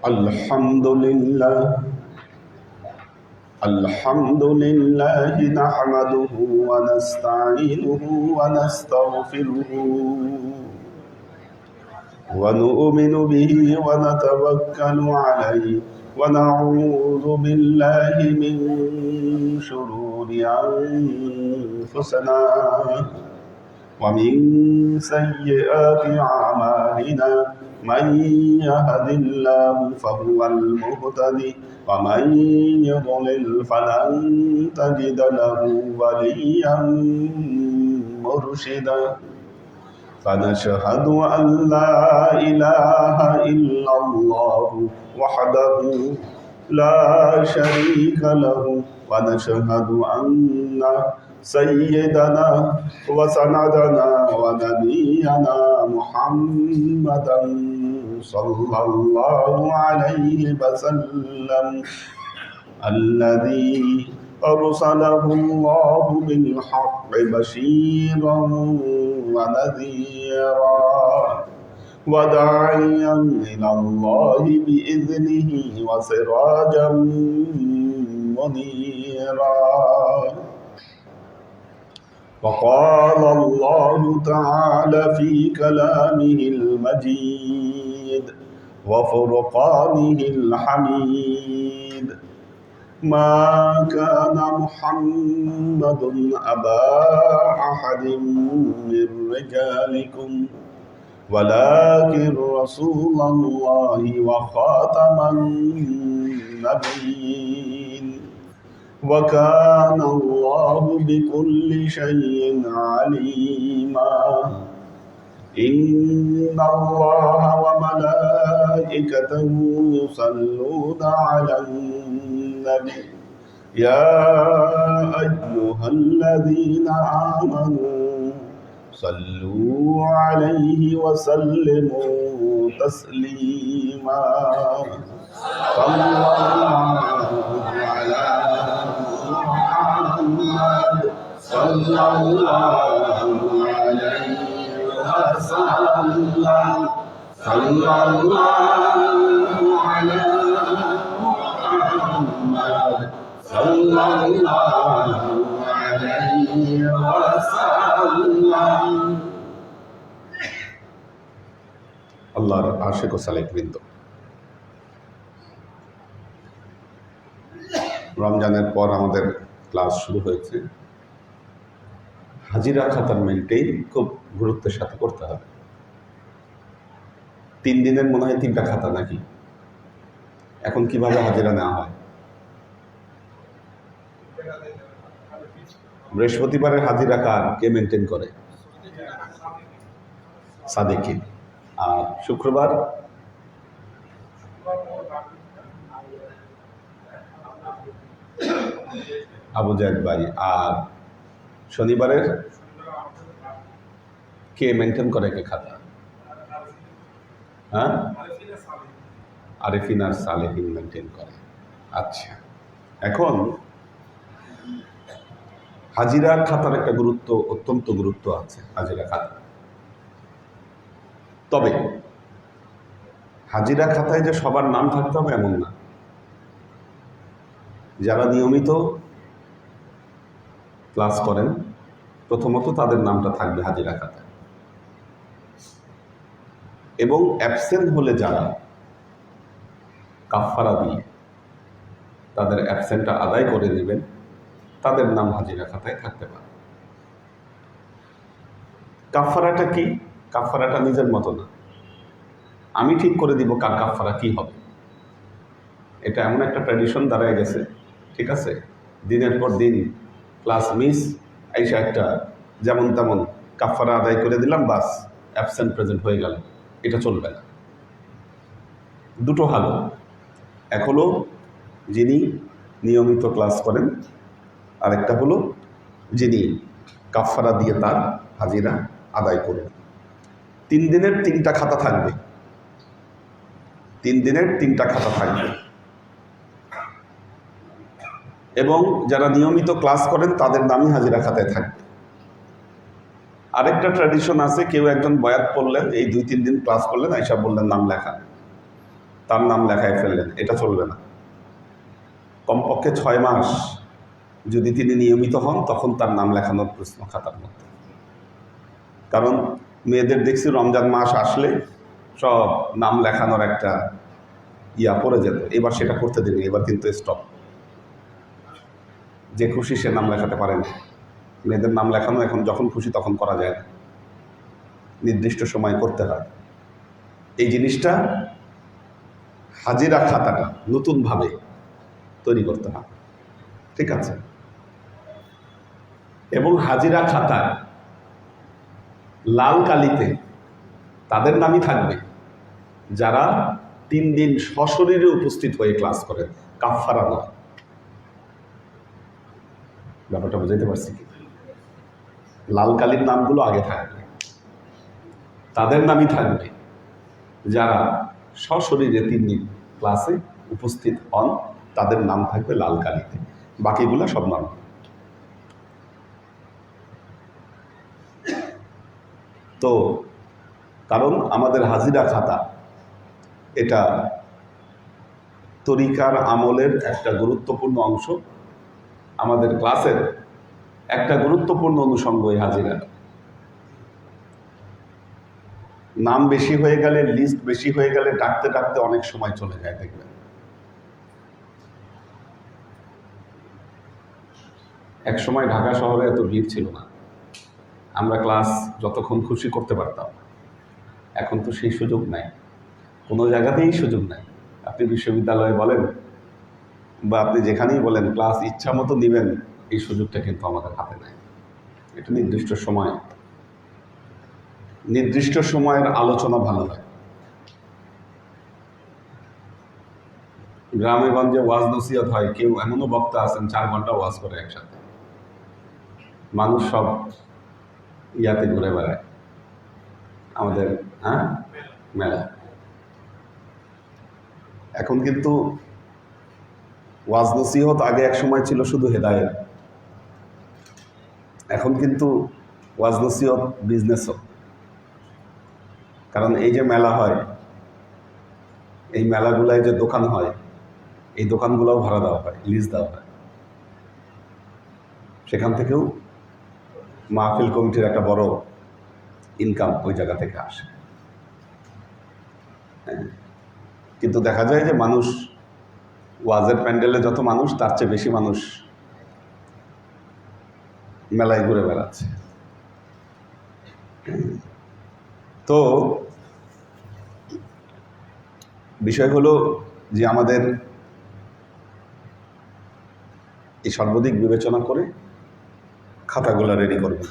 الحمد لله نحمده ونستعينه ونستغفره ونؤمن به ونتوكل عليه ونعوذ بالله من شرور أنفسنا ومن سيئات أعمالنا من يهد الله فهو المهتدي ومن يضلل فلن تجد له وليا مرشدا فنشهد أن لا إله إلا الله وحده لا شريك له ونشهد أن سيدنا وسندنا ونبينا محمدا صلى الله عليه وسلم الذي أرسله الله بالحق بشيرا ونذيرا وداعيا إلى الله بإذنه وسراجا منيرا وقال الله تعالى في كلامه المجيد وفرقانه الحميد ما كان محمد أبا أحد من رجالكم ولكن رسول الله وخاتم النبيين وكان الله بكل شيء عليما إن الله وملائكته يصلون على النبي يا أيها الذين آمنوا صلوا عليه وسلموا تسليما صلى الله على محمد صلى الله عليه وسلم صلى الله على محمد صلى الله عليه وسلم আল্লাহর আশিক ও সালেক বৃন্দ, রমজানের পর আমাদের ক্লাস শুরু হয়েছে। হাজিরা খাতার মেনটেইন খুব গুরুত্বের সাথে করতে হবে। 3 দিনের মনে হয় 3টা খাতা নাকি? এখন কিভাবে হাজিরা নেওয়া হয়? বৃহস্পতিবারের হাজিরা কে মেনটেন করে? সাদেকে। আর শুক্রবার আবু জায়েদ ভাই। আর শনিবারের কে মেনটেন করে কে খাতা? হ্যাঁ, আরেফিন আর সালেহিন মেনটেন করে। আচ্ছা, এখন হাজিরা খাতার একটা গুরুত্ব, অত্যন্ত গুরুত্ব আছে হাজিরা খাতা। তবে হাজিরা খাতায় যে সবার নাম থাকতে হবে এমন না। যারা নিয়মিত ক্লাস করেন প্রথমত তাদের নামটা থাকবে হাজিরা খাতায়, এবং অ্যাবসেন্ট হলে যারা কাফফারা দিয়ে তাদের অ্যাবসেন্টটা আদায় করে নেবেন তাদের নাম হাজিরা খাতায় থাকতে পারে। কাফফারাটা কি? কাফফারাটা নিজের মতো না, আমি ঠিক করে দিব কার কাফফারা কি হবে। এটা এমন একটা ট্র্যাডিশন দাঁড়ায় গেছে, ঠিক আছে? দিনের পর দিন ক্লাস মিস আইসা একটা যেমন তেমন কাফফারা আদায় করে দিলাম, বাস অ্যাবসেন্ট প্রেজেন্ট হয়ে গেল, এটা চলবে না। দুটো হাল, এক হলো যিনি নিয়মিত ক্লাস করেন, আরেকটা হলো যিনি কাফফারা দিয়ে তার হাজিরা আদায় করবেন। 3 দিনের 3টা খাতা থাকবে, 3 দিনের 3টা খাতা থাকবে। এবং যারা নিয়মিত ক্লাস করেন তাদের নামই হাজিরা খাতায় থাকবে। আরেকটা ট্র্যাডিশন আছে, কেউ একজন বয়াত পড়লেন, এই 2-3 দিন ক্লাস করলেন, আইসা বললেন নাম লেখা, তার নাম লেখায় ফেললেন, এটা চলবে না। কমপক্ষে 6 মাস যদি তিনি নিয়মিত হন, তখন তার নাম লেখানোর প্রশ্ন খাতার মধ্যে। কারণ মেয়েদের দেখছি রমজান মাস আসলে সব নাম লেখানোর একটা পড়ে যেত, এবার সেটা করতে দিন, এবার কিন্তু স্টপ। যে খুশি সে নাম লেখাতে পারে না। মেয়েদের নাম লেখানো এখন যখন খুশি তখন করা যায় না, নির্দিষ্ট সময় করতে হয়। এই জিনিসটা হাজিরা খাতাটা নতুনভাবে তৈরি করতে হয়, ঠিক আছে? এবং হাজিরা খাতায় লাল কালিতে তাদের নামই থাকবে যারা 3 দিন সশরীরে উপস্থিত হয়ে ক্লাস করেন, কাফফারা নয়। ব্যাপারটা বুঝাইতে পারছি কি? লাল কালির নামগুলো আগে থাকবে, তাদের নামই থাকবে যারা সশরীরে 3 দিন ক্লাসে উপস্থিত হন, তাদের নাম থাকবে লাল কালিতে, বাকিগুলো সব নাম। তো কারণ আমাদের হাজিরা খাতা এটা তরিকার আমলের একটা গুরুত্বপূর্ণ অংশ, আমাদের ক্লাসের একটা গুরুত্বপূর্ণ অনুষঙ্গ এই হাজিরা। নাম বেশি হয়ে গেলে, লিস্ট বেশি হয়ে গেলে ডাকতে ডাকতে অনেক সময় চলে যায়, দেখবেন। এক সময় ঢাকা শহরে এত ভিড় ছিল না, আমরা ক্লাস যতক্ষণ খুশি করতে পারতাম। এখন তো সেই সুযোগ নাই, কোনো জায়গাতেই সুযোগ নাই। আপনি বিশ্ববিদ্যালয়ে বলেন বা আপনি যেখানেই বলেন, ক্লাস ইচ্ছা মতো নেবেন, এই সুযোগটা কিন্তু আমাদের হাতে নাই। এটা নির্দিষ্ট সময়, নির্দিষ্ট সময়ের আলোচনা ভালো হয়। গ্রামে গঞ্জে ওয়াজ নসিহত হয়, কেউ এমনও বক্তা আছেন 4 ঘন্টা ওয়াজ করে একসাথে, মানুষ সব ইয়াতে ঘুরে বেড়ায় আমাদের মেলা। এখন কিন্তু ওয়াজ নসিহত আগে এক সময় ছিল শুধু হেদায়েত, এখন কিন্তু ওয়াজ নসিহত বিজনেসও। কারণ এই যে মেলা হয়, এই মেলাগুলায় যে দোকান হয়, এই দোকানগুলোও ভাড়া দেওয়া হয়, লিজ দেওয়া হয়। সেখান থেকেও মাহফিল কমিটির একটা বড় ইনকাম ওই জায়গা থেকে আসে। কিন্তু দেখা যায় যে মানুষ, ওয়াজের প্যান্ডেলে যত মানুষ, তার চেয়ে বেশি মানুষ মেলায় ঘুরে বেড়াচ্ছে। তো বিষয় হলো যে আমাদের এই সর্বাধিক বিবেচনা করে খাতাগুলো রেডি করবেন,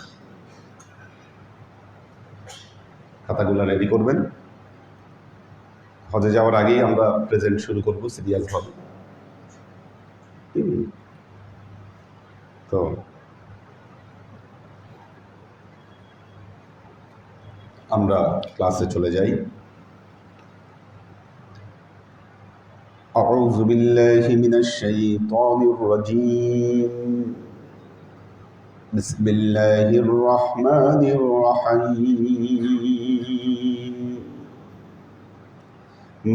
খাতাগুলো রেডি করবেন। হজে যাওয়ার আগেই আমরা প্রেজেন্ট শুরু করব সিরিয়াসভাবে। তো আমরা ক্লাসে চলে যাই। আউযু বিল্লাহি মিনাশ শাইতানির রাজীম। বিসমিল্লাহির রহমানির রহিম।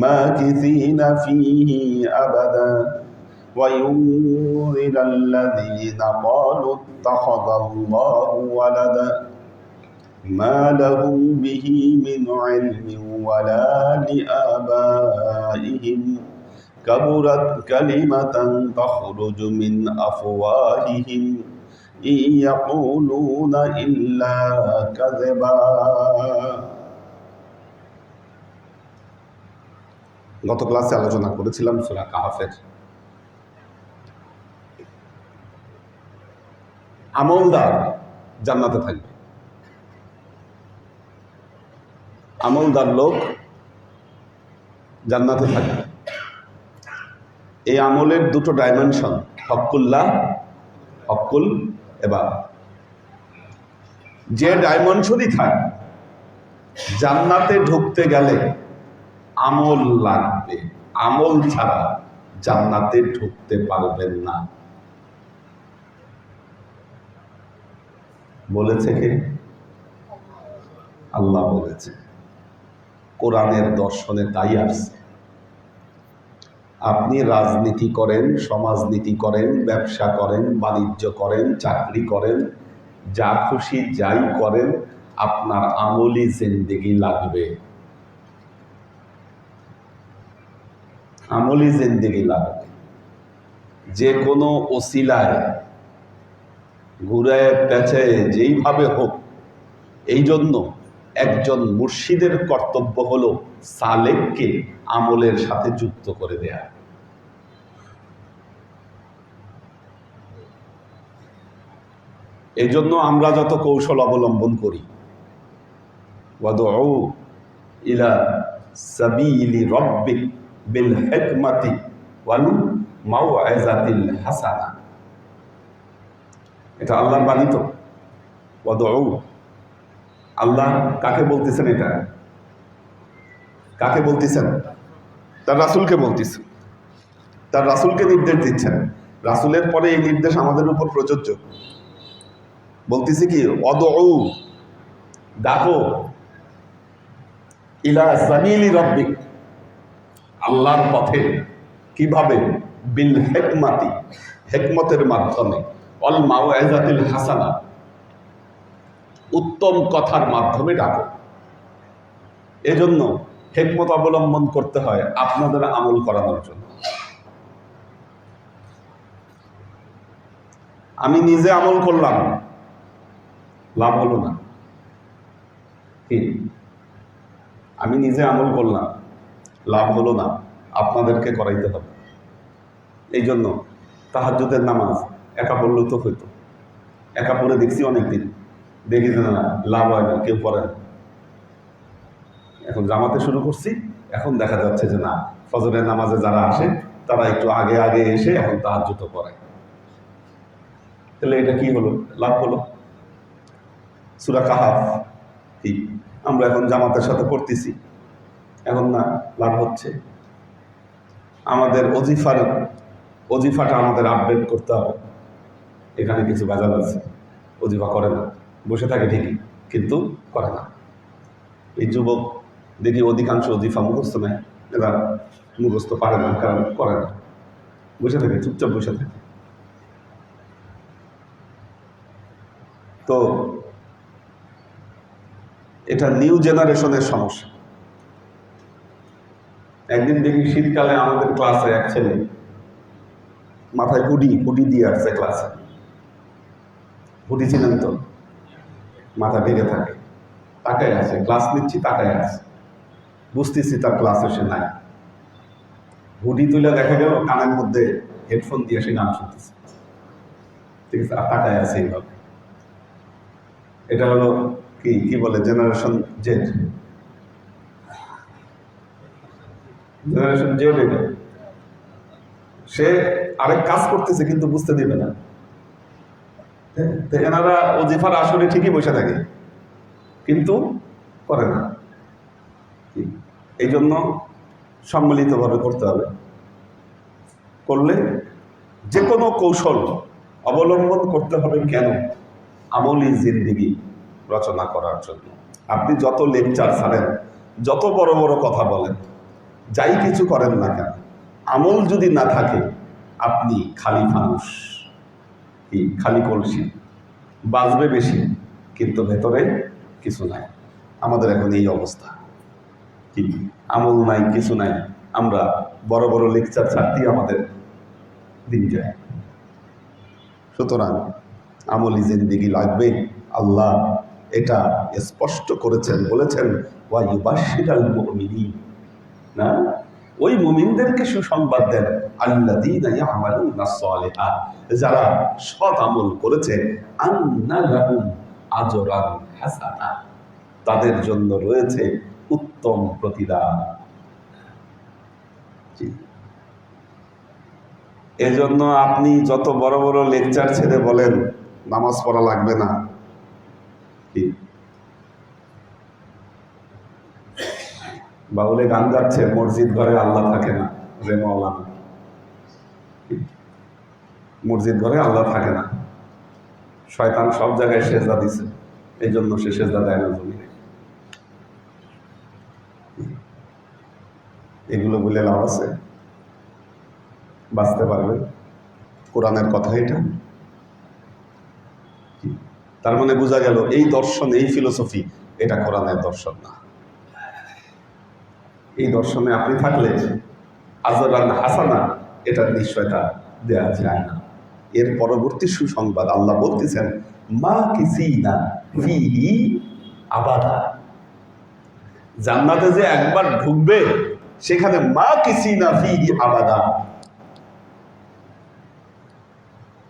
মাকিসিনা ফীহি আবাদা ওয়া ইউযিরাল্লাযীনা ক্বালু ইত্তাখাযাল্লাহু ওয়ালাদা মা লাহুম বিহি মিন ইলমিন ওয়ালা লিআবাইহিম কাবুরাত কালিমাতান তাখরুজু মিন আফওয়াহিহিম ইয়াকুলুনা ইল্লা কাযিবা। গত ক্লাসে আলোচনা করেছিলাম সূরা কাহফের আমলদার জান্নাতে থাকবে। আমলদার লোক জান্নাতে থাকবে। এই আমলের দুটো ডাইমেনশন, হক্কুল্লাহ, হক্কুল এবার। যে ডাইমেনশনই থাক, জান্নাতে ঢুকতে গেলে আমল লাগবে, আমল ছাড়া জান্নাতে ঢুকতে পারবেন না। বলেছে কে? আল্লাহ বলেছে, কোরআনের দর্শনে তাই আসছে। আপনি রাজনীতি করেন, সমাজনীতি করেন, ব্যবসা করেন, বাণিজ্য করেন, চাকরি করেন, যা খুশি যাই করেন, আপনার আমলি জিন্দেগি লাগবে, আমলি জিন্দেগি লাগবে। যে কোনো ওসিলায় ঘুরে পেঁচে যেইভাবে হোক, এই জন্য একজন মুর্শিদের কর্তব্য হলো সালেককে আমলের সাথে যুক্ত করে দেয়া। এই জন্য আমরা যত কৌশল অবলম্বন করি, ওয়াদউ ইলা সাবিলি রাব্বিক বিল হিকমাতি ওয়াল মাউইযাতিল হাসানা, এটা আল্লাহর বাণী তো। ওয়াদউ, আল্লাহ কাকে বলতেছেন? এটা কাকে বলতেছেন? তার রাসূলকে বলতেছেন, তার রাসূলকে নির্দেশ দিচ্ছেন। রাসূলের পরে এই নির্দেশ আমাদের উপর প্রযোজ্য। বলতেছি কি, ওয়াদউ, ডাকো, ইলা সাবিলি রাব্বিক, আল্লাহর পথে। কিভাবে? বিল হিকমাতি, হিকমতের মাধ্যমে, অল মাউইযাতিল হাসানা, উত্তম কথার মাধ্যমে ডাকো। এজন্য হিকমত অবলম্বন করতে হয় আপনাদের আমল করানোর জন্য। আমি নিজে আমল করলাম, লাভ হলো না। কি? আমি নিজে আমল করলাম, লাভ হলো না, আপনাদেরকে করাইতে হবে। এই জন্য তাহাজ্জুদের নামাজ একা পড়লেও তো হইতো। একা পড়ে দেখছি অনেকদিন, দেখি যে না, লাভ হয় না, কেউ পড়ে না। এখন জামাতে শুরু করছি, এখন দেখা যাচ্ছে যে না, ফজরের নামাজে যারা আসে তারা একটু আগে আগে এসে এখন তাহাজ্জুদও পড়ে। তাহলে এটা কি হলো? লাভ হলো। সূরা কাহাফ কি আমরা এখন জামাতের সাথে পড়তেছি, এখন না, লাভ হচ্ছে। আমাদের অজিফাটা আমাদের আপডেট করতে হবে। এখানে কিছু বাজার আছে, অজিফা করে না, বসে থাকে ঠিকই কিন্তু করে না। এই যুবক দেখি অধিকাংশ অজিফা মুখস্থ নেয়, এরা মুখস্থ পারে না, কারণ করে না, বসে থাকে, চুপচাপ বসে থাকে। তো এটা নিউ জেনারেশনের সমস্যা। একদিন দেখি শীতকালে আমাদের ক্লাসে এক ছেলে মাথায় হুডি দিয়ে আসছে ক্লাসে। হুডি ছিলেন তো, মাথা ঢেকে থাকে, তাকায় আছে, ক্লাস নিচ্ছি তাকায় আছে, বুঝতেছি তার ক্লাসে সে নাই। হুডি তুলে দেখা গেল কানের মধ্যে হেডফোন দিয়ে সে গান শুনতেছে, ঠিক আছে, আর তাকায় আছে এইভাবে। এটা হলো কি কি বলে, জেনারেশন জেড। জেনারেশন জেড এটা। সে আরেক কাজ করতেছে কিন্তু বুঝতে দিবে না। এনারা ওজিফার আসরে ঠিকই বসে থাকে কিন্তু করে না। এই জন্য সম্মিলিতভাবে করতে হবে। করলে যে কোনো কৌশল অবলম্বন করতে হবে। কেন? আমলি জিন্দেগি রচনা করার জন্য। আপনি যত লেকচার ছাড়েন, যত বড় বড় কথা বলেন, যাই কিছু করেন না কেন, আমল যদি না থাকে আপনি খালি ফানুস, খালি কলসি, বাজবে বেশি কিন্তু ভেতরে কিছু নাই। আমাদের এখন এই অবস্থা, কি আমল নাই, কিছু নাই। আমরা বড় বড় লেকচার ছাড়তেই আমাদের দিন যায়। সুতরাং আমলি জিন্দেগি লাগবে। আল্লাহ এটা স্পষ্ট করেছেন, বলেছেন ওয়া ইউবাশশিরাল মুমিনিন, না, ওই মুমিনদেরকে সুসংবাদ দেন, আল্লাযীনা ইয়ামালুনাস সালিহাত, যারা সৎ আমল করেছে, আন্না লাহুম আজরান হাসানা, তাদের জন্য রয়েছে উত্তম প্রতিদান। এজন্য আপনি যত বড় বড় লেকচার ছেড়ে বলেন নামাজ পড়া লাগবে না, বাউলে গান গাচ্ছে, মসজিদ ঘরে আল্লাহ থাকে না, রে মাওলানা, মসজিদ ঘরে আল্লাহ থাকে না, শয়তান সব জায়গায় সেজদা দিছে, এই জন্য সে সেজদা দেয় না জমিনে। এগুলো বলে লাভ আছে? বাঁচতে পারবেন? কোরআনের কথা এটা। তার মানে বোঝা গেল এই দর্শন, এই ফিলোসফি, এটা কোরআনের দর্শন না। এই দর্শনে আপনি থাকলে আজরান হাসানা, এটার নিশ্চয়তা দেয়া যায় না। এর পরবর্তী সুসংবাদ আল্লাহ বলতেছেন, মা কিসিনা ফিহি আবাদা। জান্নাতে যে একবার ঢুকবে সেখানে মা কিসিনা ফিহি আবাদা,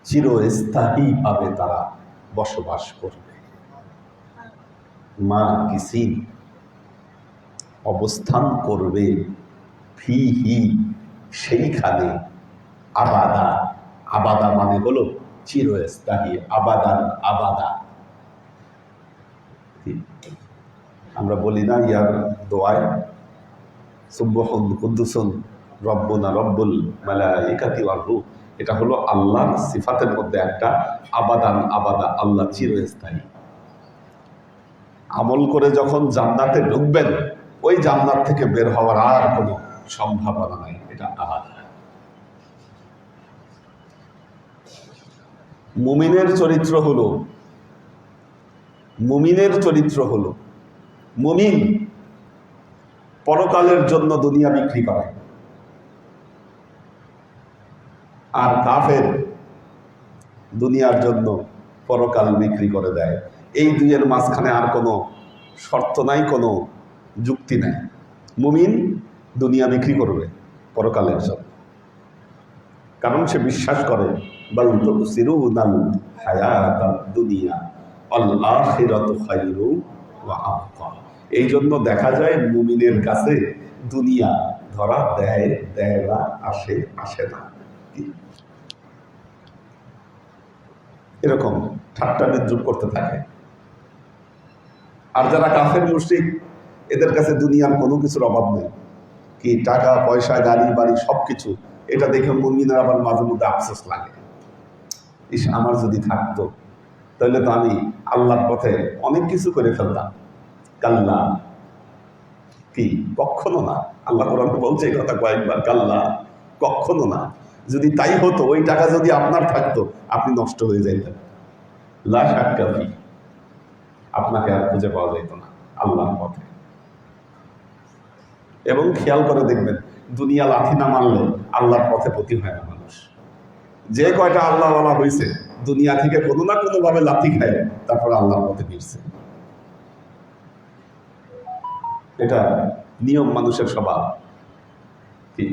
চিরস্থায়ী ভাবে তারা বসবাস করবে। মা কিসিন, অবস্থান করবে, ফিহি, সেইখানে, আবাদা, আবাদা মানে হলো চিরস্থায়ী, আবাদান আবাদা। আমরা বলি না ইয়ার দোয়ায়, সুবহুন কুদ্দুসুন রব্বুনা রব্বুল মালাইকাতি ওয়ার রূহ, এটা হলো আল্লাহর সিফাতের মধ্যে একটা, আবাদান আবাদা, আল্লাহ চিরস্থায়ী। আমল করে যখন জান্নাতে ঢুকবেন, ওই জান্নাত থেকে বের হওয়ার আর কোনো সম্ভাবনা নাই, এটা আবাদা। মুমিনের চরিত্র হলো, মুমিনের চরিত্র হলো, মুমিন পরকালের জন্য দুনিয়া বিক্রি করে, আর কাফের দুনিয়ার জন্য পরকাল বিক্রি করে দেয়। এই দুইয়ের মাঝখানে আর কোনো শর্ত নাই, কোনো যুক্তি নাই। মুমিন দুনিয়া বিক্রি করবে পরকালের জন্য, কারণ সে বিশ্বাস করে বাল তুসিরুনাল হায়াতাদ দুনিয়া ওয়াল আখিরাতু খায়রু ওয়া আবকা। এই জন্য দেখা যায় মুমিনের কাছে দুনিয়া ধরা দেয়, দেয় না, আসে, আসে না, এরকম ঠাট্টা বিদ্রুপ করতে থাকে। আর যারা কাফের মুশরিক, এদের কাছে দুনিয়ার কোনো কিছুর অভাব নেই, কি টাকা পয়সা, গাড়ি বাড়ি সবকিছু। এটা দেখে মুমিনের আবার মাঝে মধ্যে আফসোস লাগে, ইস আমার যদি থাকতো, তাহলে তো আমি আল্লাহর পথে অনেক কিছু করে ফেলতাম। কাল্লা, কি কখনো না। আল্লাহ কোরআন বলছে এই কথা কয়েকবার, কাল্লা কখনো না। যদি তাই হতো, ওই টাকা যদি আপনার থাকতো, আপনি নষ্ট হয়ে যাইতেন। লা শাক্কা ফি, আপনাকে আর খুঁজে পাওয়া যেত না আল্লাহর পথে। এবং খেয়াল করে দেখবেন, দুনিয়া লাথি না মারলে আল্লাহর পথে পতি হয় না মানুষ। যে কয়টা আল্লাহ ওয়ালা হয়েছে, দুনিয়া থেকে কোনো না কোনো ভাবে লাথি খায়, তারপর আল্লাহর পথে ফিরছে। এটা নিয়ম, মানুষের স্বভাব। কি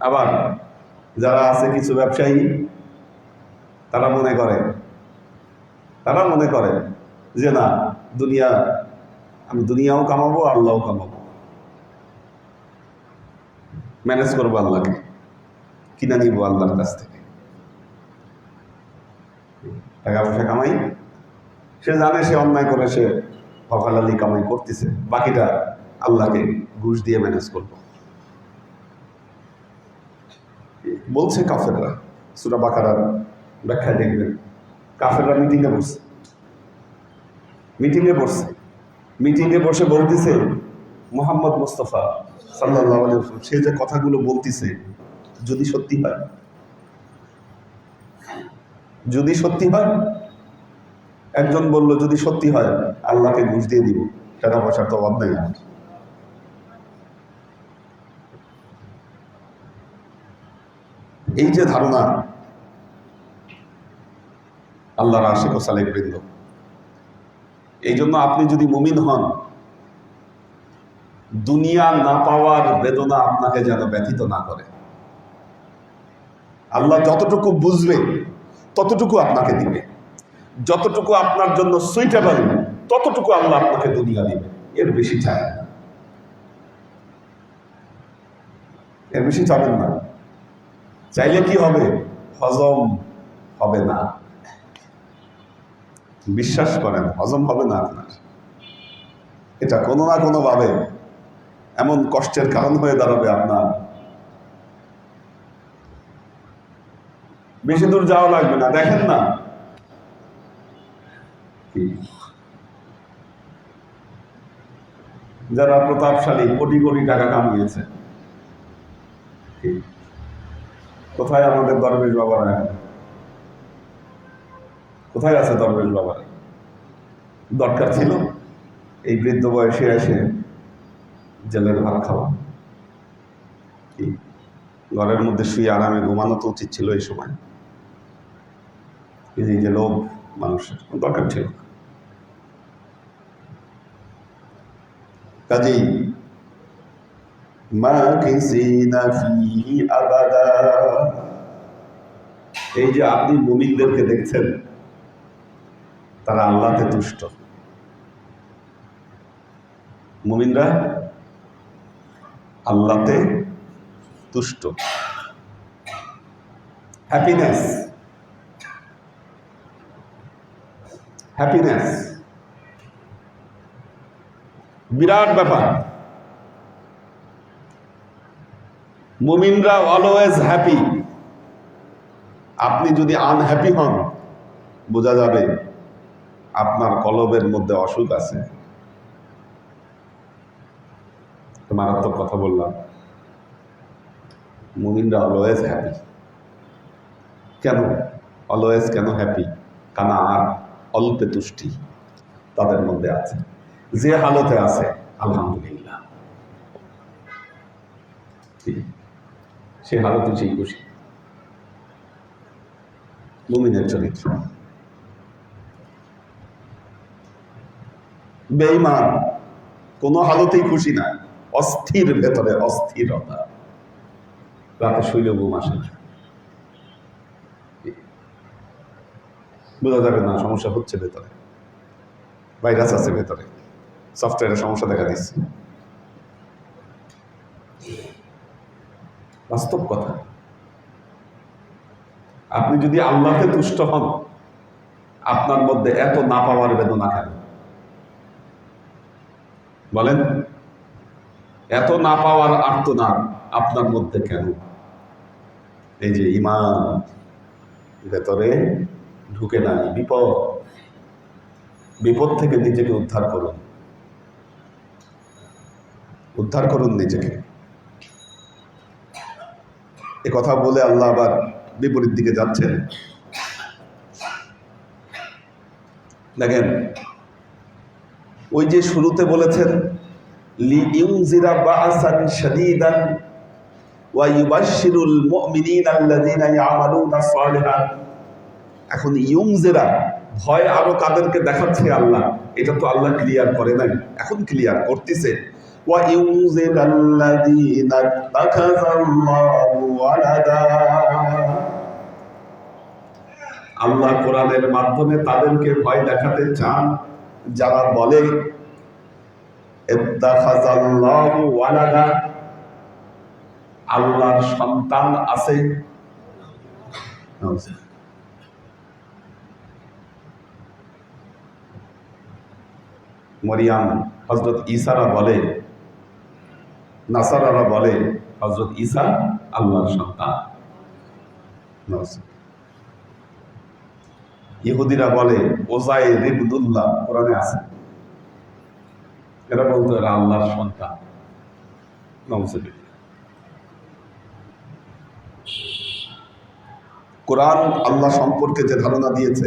আবার যারা আছে কিছু ব্যবসায়ী, তারা মনে করে যে না, দুনিয়া, আমি দুনিয়াও কামাবো, আল্লাহও কামাবো, ম্যানেজ করবো, আল্লাহকে কিনা নিব আল্লাহর কাছ থেকে। টাকা পয়সা কামাই, সে জানে সে অন্যায় করে, সে হকালালি কামাই করতেছে, বাকিটা আল্লাহকে ঘুষ দিয়ে ম্যানেজ করবো। বলছে কাফেররা, সূরা বাকারার ব্যাখ্যায় দেখবেন, কাফেররা মিটিংয়ে বসে বলতেছে, মুহাম্মদ মুস্তাফা সাল্লাল্লাহু আলাইহি ওয়াসাল্লাম সে যে কথাগুলো বলতেছে, যদি সত্যি হয়, একজন বলল যদি সত্যি হয় আল্লাহকে ঘুষ দিয়ে দিব, টাকা পয়সার তো অভাব নেই। এই যে ধারণা, আল্লাহর আশিক ও সালেক বৃন্দ, এই জন্য আপনি যদি মুমিন হন, দুনিয়া না পাওয়ার বেদনা আপনাকে যেন ব্যথিত না করে। আল্লাহ যতটুকু বুঝবে ততটুকু আপনাকে দিবে, যতটুকু আপনার জন্য সুইটেবল ততটুকু আল্লাহ আপনাকে দুনিয়া দিবে, এর বেশি চায় না, এর বেশি চাবেন না। চাইলে কি হবে? হজম হবে না। বিশ্বাস করেন, হজম হবে না আপনার। এটা কোনো না কোনো ভাবে এমন কষ্টের কারণ হয়ে দাঁড়াবে আপনার। বেশি দূর যাওয়া লাগবে না, দেখেন না যারা প্রতাপশালী, কোটি কোটি টাকা কামিয়েছে। কোথায় আমাদের দরবেশ বাবারা এখন? কোথায় আছে দরবেশ বাবারা? দরকার ছিল এই বৃদ্ধ বয়সে এসে জেলের ভাত খাওয়া? কি ঘরের মধ্যে শুয়ে আরামে ঘুমানো তো উচিত ছিল এই সময়। এই যে লোভ মানুষের দরকার ছিল। কাজেই মাকিসিনা ফিহি আবাদা, এই যে আপনি মুমিনদেরকে দেখছেন তারা আল্লাহতে তুষ্ট। মুমিনরা আল্লাহতে তুষ্ট। হ্যাপিনেস, হ্যাপিনেস বিরাট ব্যাপার। মুমিনরা অলওয়েজ হ্যাপি। আপনি যদি আনহ্যাপি হন, বোঝা যাবে আপনার কলবের মধ্যে অসুখ আছে। মারাত্মক কথা বললাম। মুমিনরা অলওয়েজ হ্যাপি। কেন অলওয়েজ, কেন হ্যাপি? কানা আর অল্পে তুষ্টি তাদের মধ্যে আছে। যে হালতে আছে আলহামদুলিল্লাহ, সে হালতে সেই খুশি। মুমিনের চরিত্র। বেঈমান কোন হালতেই খুশি না, অস্থির, ভেতরে অস্থিরতা, রাতে শুইলেও ঘুম আসে না। বোঝা যাবে না সমস্যা হচ্ছে ভেতরে, ভাইরাস আছে ভেতরে, সফটওয়্যারের সমস্যা দেখা দিচ্ছে। বাস্তব কথা। আপনি যদি আল্লাহকে তুষ্ট হন, আপনার মধ্যে এত না পাওয়ার বেদনা কেন? বলেন, এত না পাওয়ার আর্তনাদ আপনার মধ্যে কেন? এই যে ঈমান ভেতরে ঢুকে নাই। বিপদ, বিপদ থেকে নিজেকে উদ্ধার করুন, উদ্ধার করুন নিজেকে। এ কথা বলে আল্লাহ আবার বিপরীত দিকে যাচ্ছেন। দেখেন, ওই যে শুরুতে বলেছেন লিইউনজিরা বাআসান শাদীদান ওয়া ইউবাশশিরুল মুমিনিনা আল্লাযীনা ইয়ামালুনাস সালিহাত। এখন ইউনজিরা, ভয় আরো কাদেরকে দেখাচ্ছে আল্লাহ, এটা তো আল্লাহ ক্লিয়ার করে নাই, এখন ক্লিয়ার করতেছে। ওয়া ইউনজিরাল্লাযীনা তাখাযাল্লাহু ওয়ালাদা, আল্লাহ কোরআনের মাধ্যমে তাদেরকে ভয় দেখাতে চান যারা বলে ইত্তাখাযাল্লাহু ওয়ালাদা, আল্লাহর সন্তান আছে। মরিয়াম, হযরত ঈসারা বলে, নাসারারা বলে হযরত ঈসা আল্লাহর সন্তান। ইহুদিরা বলে ওযাইর ইবনুল্লাহ, কোরআনে আছে। এরা বলতো এরা আল্লাহর সন্তান। কোরআন আল্লাহ সম্পর্কে যে ধারণা দিয়েছে,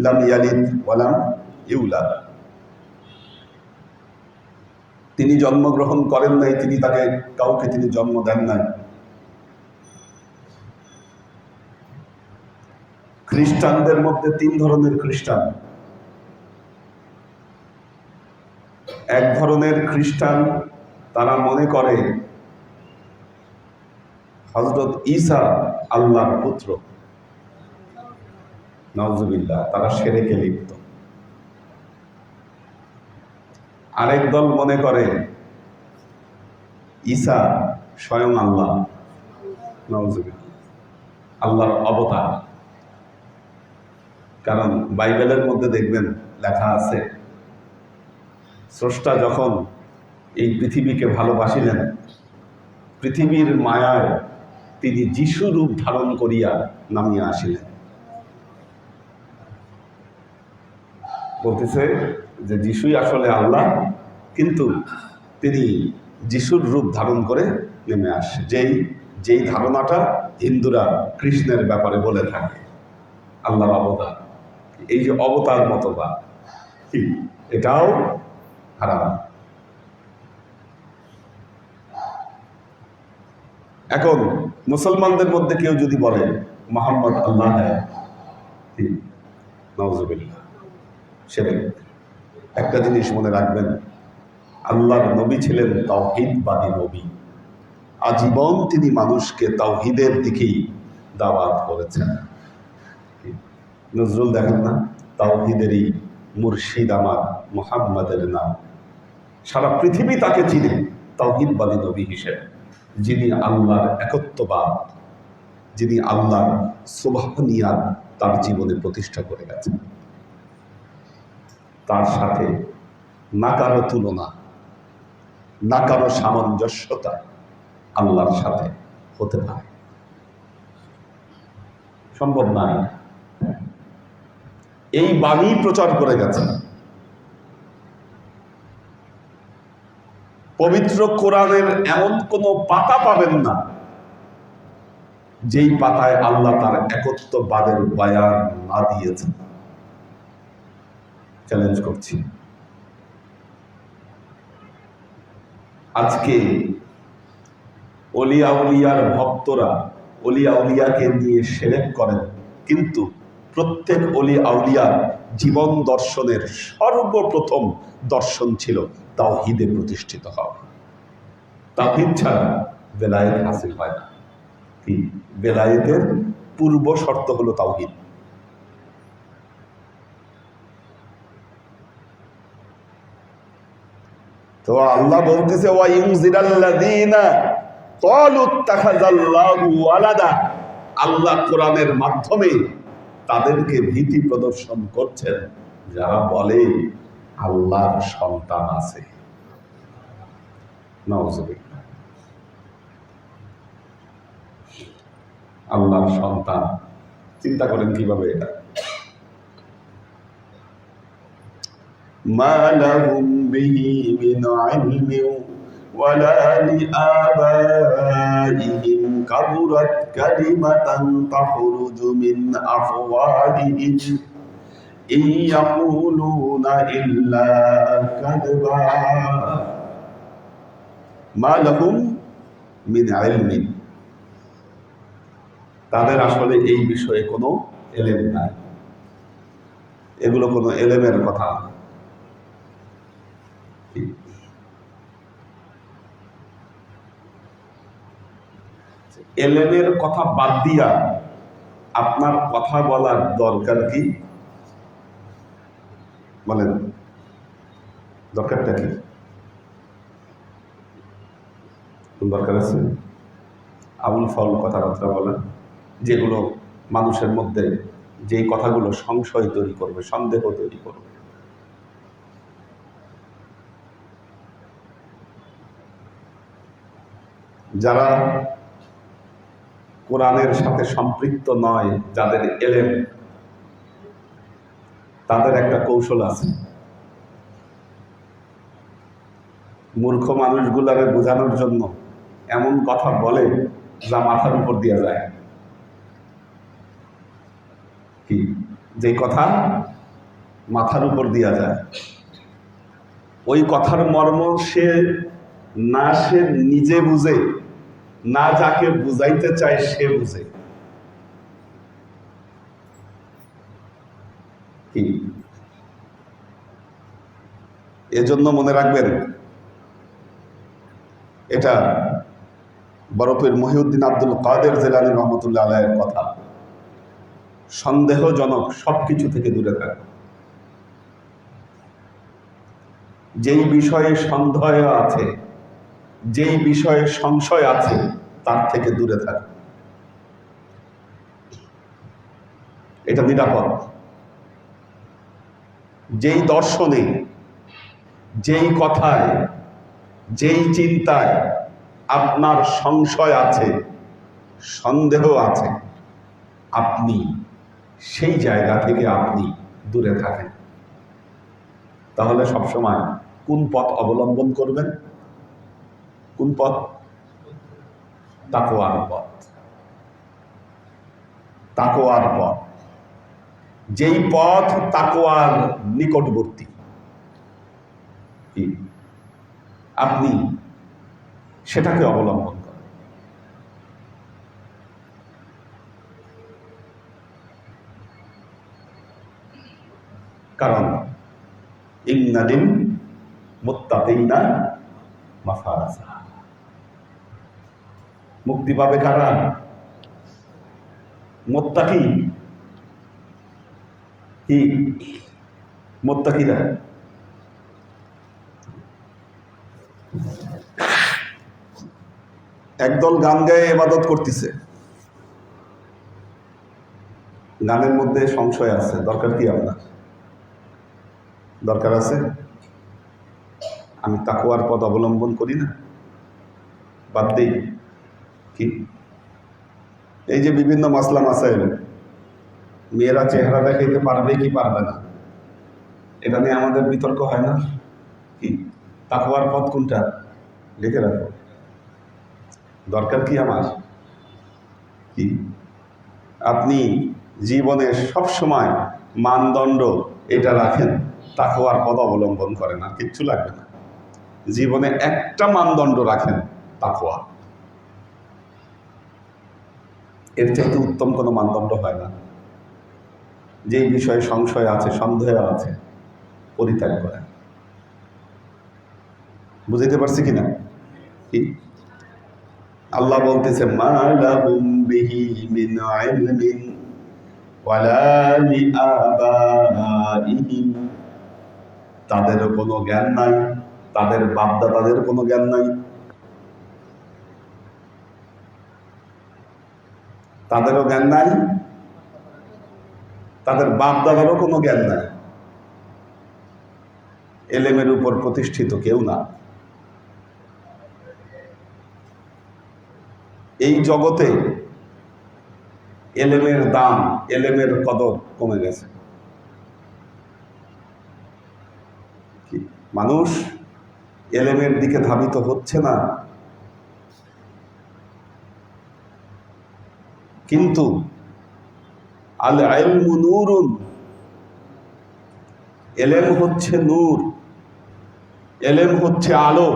লাম ইয়ালিদ ওয়া লাম ইউলাদ, তিনি জন্মগ্রহণ করেন নাই, তিনি তাকে কাউকে তিনি জন্ম দেন নাই। খ্রিস্টানদের মধ্যে তিন ধরনের খ্রিস্টান। এক ধরনের খ্রিস্টান, তারা মনে করে হযরত ঈসা আল্লাহর পুত্র। নাউজুবিল্লাহ, তারা শিরকে লিপ্ত। আরেক দল মনে করে ঈসা স্বয়ং আল্লাহ। নাউজুবিল্লাহ, আল্লাহর অবতার। কারণ বাইবেলের মধ্যে দেখবেন লেখা আছে, স্রষ্টা যখন এই পৃথিবীকে ভালোবাসিলেন, পৃথিবীর মায়ায় তিনি যিশু রূপ ধারণ করিয়া নামিয়া আসিলেন। বলতেছে যে যিশুই আসলে আল্লাহ, কিন্তু তিনি যিশুর রূপ ধারণ করে নেমে আসে, যেই ধারণাটা হিন্দুরা কৃষ্ণের ব্যাপারে বলে থাকে, আল্লাহর অবতার। এই যে অবতার মতবাদ, এটাও হারাম। এখন মুসলমানদের মধ্যে কেউ যদি বলে মোহাম্মদ আল্লাহ নাউজুবিল্লাহ, শিরক। একটা জিনিস মনে রাখবেন, আল্লাহর নবী ছিলেন তাওহীদবাদী নবী। আজীবন তিনি মানুষকে তাওহীদের দিকেই দাওয়াত করেছেন। নজরুল দেখেন না, তাওহীদেরই মুর্শিদ আমার মুহাম্মাদের নাম। সারা পৃথিবী তাকে চিনে তাওহীদবাদী নবী হিসেবে, যিনি আল্লাহর একত্ববাদ, যিনি আল্লাহর সুবহানিয়াত তার জীবনে প্রতিষ্ঠা করে গেছেন। তার সাথে না কারো তুলনা, না কারো সামঞ্জস্যতা আল্লাহর সাথে হতে পারে, সম্ভব নয়। এই বাণী প্রচার করে গেছে। পবিত্র কোরআনের এমন কোনো পাতা পাবেন না যেই পাতায় আল্লাহ তার একত্ববাদের বয়ান না দিয়েছেন। চ্যালেঞ্জ করছি, আজকে অলিয়া উলিয়ার ভক্তরা অলিয়া উলিয়াকে নিয়ে শিরক করেন, কিন্তু প্রত্যেক অলি আউলিয়ার জীবন দর্শনের সর্বপ্রথম দর্শন ছিল তাওহীদে প্রতিষ্ঠিত হওয়া। তাওহীদ ছাড়া বেলায়েত হাসিল হয় না। কি বেলায়েতের পূর্ব শর্ত হলো তাওহীদ। তো আল্লাহ বলতেছে ওয়া ইউনজিরাল্লাযীনা ক্বালু ইত্তাখাযাল্লাহু ওয়ালাদা, আল্লাহ কোরআনের মাধ্যমে তাদেরকে ভীতি প্রদর্শন করছেন যারা বলে আল্লাহর সন্তান আছে। নাউযুবিল্লাহ, আল্লাহর সন্তান, চিন্তা করেন কিভাবে এটা। মা লাহুম বিহি মিন ইলমিন ওয়ালা লিআবাইহিম কাবুরাত কালিমাতান তাখরুজু মিন আফওয়াহিহিম ইন ইয়াকুলুনা ইল্লা কাযবা। মা লাহুম মিন ইলমিন, তাদের আসলে এই বিষয়ে কোনো এলেম নাই। এগুলো কোনো এলেমের কথা। এলেমের কথা বাদ দিয়া আপনার কথা বলার দরকার কি? বলেন, দরকারটা কি? দরকার আছে আউল ফাউল কথাবার্তা বলেন, যেগুলো মানুষের মধ্যে, যেই কথাগুলো সংশয় তৈরি করবে, সন্দেহ তৈরি করবে। যারা কোরআনের সাথে সম্পৃক্ত নয়, যাদের এলেম, তাদের একটা কৌশল আছে। মূর্খ মানুষগুলারে বোঝানোর জন্য এমন কথা বলে যা মাথার উপর দিয়ে যায়। কি যে কথা মাথার উপর দিয়া যায়, ওই কথার মর্ম সে নিজে বুঝে না, যাকে বুঝাইতে চায় সে বুঝে। কি এজন্য মনে রাখবেন, এটা বরফের মহিউদ্দিন আব্দুল কাদের জিলানী রহমতুল্লাহ আলাইহির কথা। সন্দেহজনক সবকিছু থেকে দূরে থাকা। যেই বিষয়ে সন্দেহ আছে, যেই বিষয়ে সংশয় আছে, তার থেকে দূরে থাকা, এটা নিরাপদ। যেই দর্শনে, যেই কথায়, যেই চিন্তায় আপনার সংশয় আছে, সন্দেহ আছে, আপনি সেই জায়গা থেকে আপনি দূরে থাকেন। তাহলে সবসময় কোন পথ অবলম্বন করবেন? কোন পথ? তাকওয়ার পথ। তাকওয়ার পথ, যেই পথ তাকওয়ার নিকটবর্তী, আপনি সেটাকে অবলম্বন করেন। কারণ ইন্নালিল মুত্তাকিনা মাফাজা, মুক্তি পাবে কারা? মুত্তাকি। কি মুত্তাকিরা? একদল গান গায়ে ইবাদত করতেছে, গানের মধ্যে সংশয় আছে। দরকার কি আপনার? দরকার আছে? আমি তাকওয়ার পথ অবলম্বন করি না, বাদ দেই। কি এই যে বিভিন্ন মাসলা মাসাইল, মেয়েরা চেহারা দেখাইতে পারবে কি পারবে না, এটা নিয়ে আমাদের বিতর্ক হয় না? কি তাকওয়ার পথ কোনটা? লিখে রাখো। দরকার কি আমার? কি আপনি জীবনে সব সময় মানদণ্ড এটা রাখেন, তাকওয়ার পথ অবলম্বন করেন, আর কিচ্ছু লাগবে না। জীবনে একটা মানদণ্ড রাখেন, তাকওয়া। এর চাইতে উত্তম কোনো মানদণ্ড হয় না। যেই বিষয়ে সংশয় আছে, সন্দেহ আছে, পরিত্যাগ করেন। বুঝতে পারছি কিনা? কি আল্লাহ বলতেছে, মা লাহুম বিহি মিন ইলমিন ওয়ালা লিআবাইহিম, তাদেরও কোনো জ্ঞান নাই, তাদের বাপদাদাদের কোনো জ্ঞান নাই, তাদেরও জ্ঞান নাই, তাদের বাপদাদারও কোনো জ্ঞান নাই। এলেমের উপর প্রতিষ্ঠিত কেউ না। এই জগতে এলেমের দাম, এলেমের কদর কমে গেছে। মানুষ এলেমের দিকে ধাবিত হচ্ছে না, কিন্তু আল ইলমু নূরুন, এলেম হচ্ছে নূর, এলেম হচ্ছে আলো।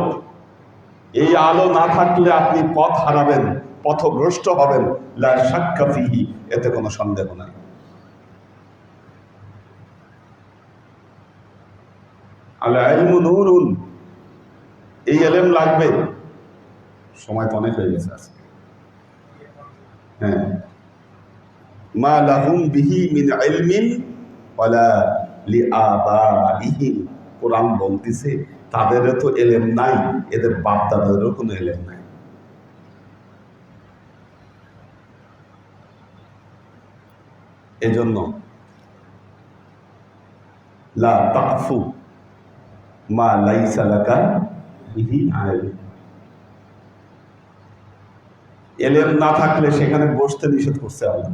এই আলো না থাকলে আপনি পথ হারাবেন, পথভ্রষ্ট হবেন, লা শাক্কা ফিহি, এতে কোনো সন্দেহ নাই। আল ইলমু নূরুন, এই এলেম লাগবে। সময় তো অনেক হয়ে গেছে আজকে। হ্যাঁ, মা লাহুম বিহি মিন ইলমিন ওয়ালা লিআবাইহিম, কোরআন বলতেছে তাদেরও তো এলেম নাই, এদের বাপ দাদাদেরও কোনো এলেম নাই। এজন্য লা তাকফু মা লাইসা লাকা বিহি ইলম, এলেম না থাকলে সেখানে বসতে নিষেধ করছে আল্লাহ।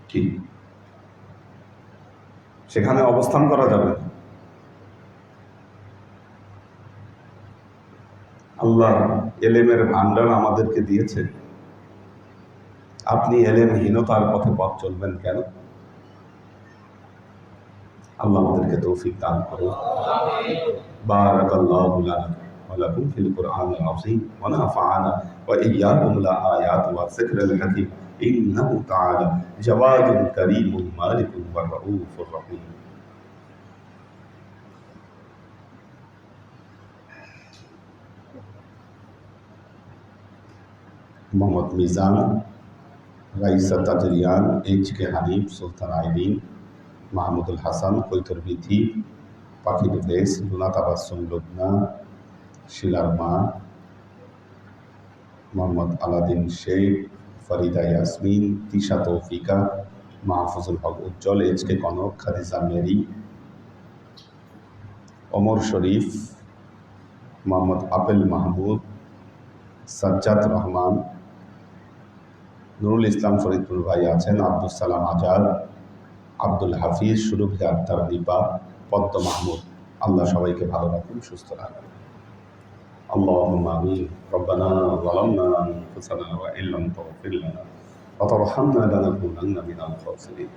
কি সেখানে অবস্থান করা যাবে না। আল্লাহ এলেমের ভান্ডার আমাদেরকে দিয়েছে, আপনি এলেমহীনতার পথে পথ চলবেন কেন? আল্লাহ আমাদেরকে তৌফিক দান করুন। বারাকাল্লাহু লানা ওয়া লাকুম ফিল কুরআনিল আযীম ওয়া নাফা'না ওয়া ইয়্যাকুম লা আয়াতি ওয়া যিকরিল হাকীম ইন্নাহু তাআলা জাওয়াদুন কারীমুন মালিকুন ওয়া রাউফুর রহিম। মোহাম্মদ মিজান, রাইসা তাজরিয়ান, এইচ.কে হানিফ, সুলতান আইরিন, মাহমুদুল হাসান, কৈতর বিথি, পাখি ভিলেজ, লুনা তাবাসসুম লুবনা, শিলার মা, মোহাম্মদ আলাদিন শেখ, ফরিদা ইয়াসমিন, তিশা তৌফিকা, মাহফুজুল হক উজ্জ্বল, এইচ.কে কনক, খাদিজা মেরি, ওমর শরীফ, মোহাম্মদ আপেল মাহমুদ, সাজ্জাদ রহমান, নুরুল ইসলাম ফরিদপুর ভাই আছেন, আব্দুল সালাম আজাদ, আব্দুল হাফিজ, সুরভি আক্তার দীপা, পদ্ম মাহমুদ, আল্লাহ সবাইকে ভালো রাখুন, সুস্থ রাখুন। اللهم آمين. ربنا ظلمنا أنفسنا وإن لم تغفر لنا وترحمنا لنكونن من الخاسرين.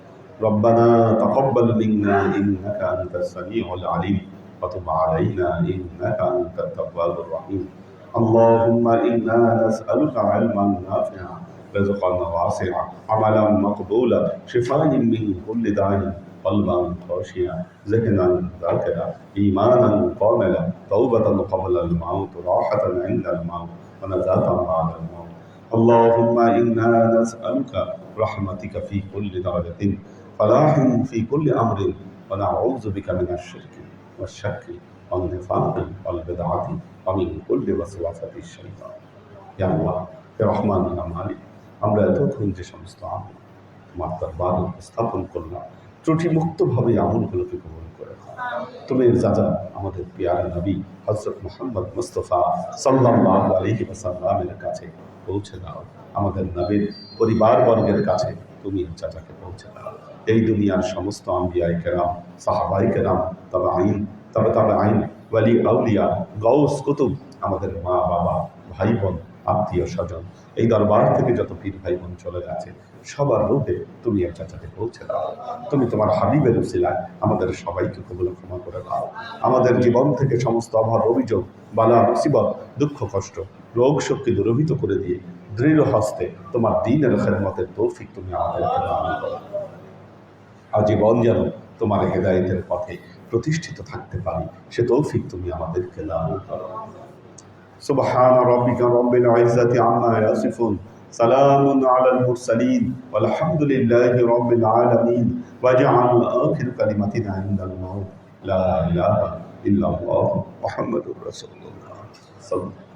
ربنا تقبل منا إنك أنت السميع العليم وتب علينا إنك أنت التواب الرحيم. اللهم إنا نسألك علما نافعا رزقا واسعا عملا مقبولا شفاء من كل داء قلبا خاشعا ذهنا ذاكرا إيمانا كاملا توبة قبل الموت راحة عند الموت ونجاة بعد الموت. اللهم إنا نسألك رحمتك في كل درجة فلاح في كل أمر ونعوذ بك من الشرك والشك والنفاق والبدعة ومن كل وسوسة الشيطان. يا الله يا رحمن يا مالك আমরা এতক্ষণ যে সমস্ত আমল তোমার দরবারে উপস্থাপন করলাম ত্রুটি মুক্তভাবে আমলগুলোকে কবুল করে নাও। তুমি যাজা আমাদের পিয়ারা নবী হযরত মুহাম্মদ মুস্তাফা সাল্লাল্লাহু আলাইহি ওয়াসাল্লামের কাছে পৌঁছে দাও। আমাদের নবীর পরিবারবর্গের কাছে তুমি যাজাকে পৌঁছে দাও। এই দুনিয়ার সমস্ত আম্বিয়ায়ে কেরাম, সাহাবায়ে কেরাম, তাবেঈন, ওয়ালি আউলিয়া, গাউস কুতুব, আমাদের মা বাবা, ভাই বোন, আত্মীয় স্বজন, এই দরবার থেকে যত পীর ভাই বোন চলে গেছে সবার রূপে তুমি এক চাচাকে পৌঁছে দাও। তুমি তোমার হাবিবের উসিলায় আমাদের সবাইকে কবুল ক্ষমা করে দাও। আমাদের জীবন থেকে সমস্ত অভাব, অভিযোগ, বালা, মুসিবত, দুঃখ, কষ্ট, রোগ শক্তি দূরীভূত করে দিয়ে দৃঢ় হস্তে তোমার দ্বীনের খেদমতের তৌফিক তুমি আমাদেরকে দান করো। আজীবন যেন তোমার হেদায়েতের পথে প্রতিষ্ঠিত থাকতে পারি সে তৌফিক তুমি আমাদেরকে দান করো। سبحان ربك رب العزة عما يصفون سلام على المرسلين والحمد لله رب العالمين واجعل آخر كلمتنا عند الموت لا إله إلا الله محمد رسول الله صلى الله عليه وسلم.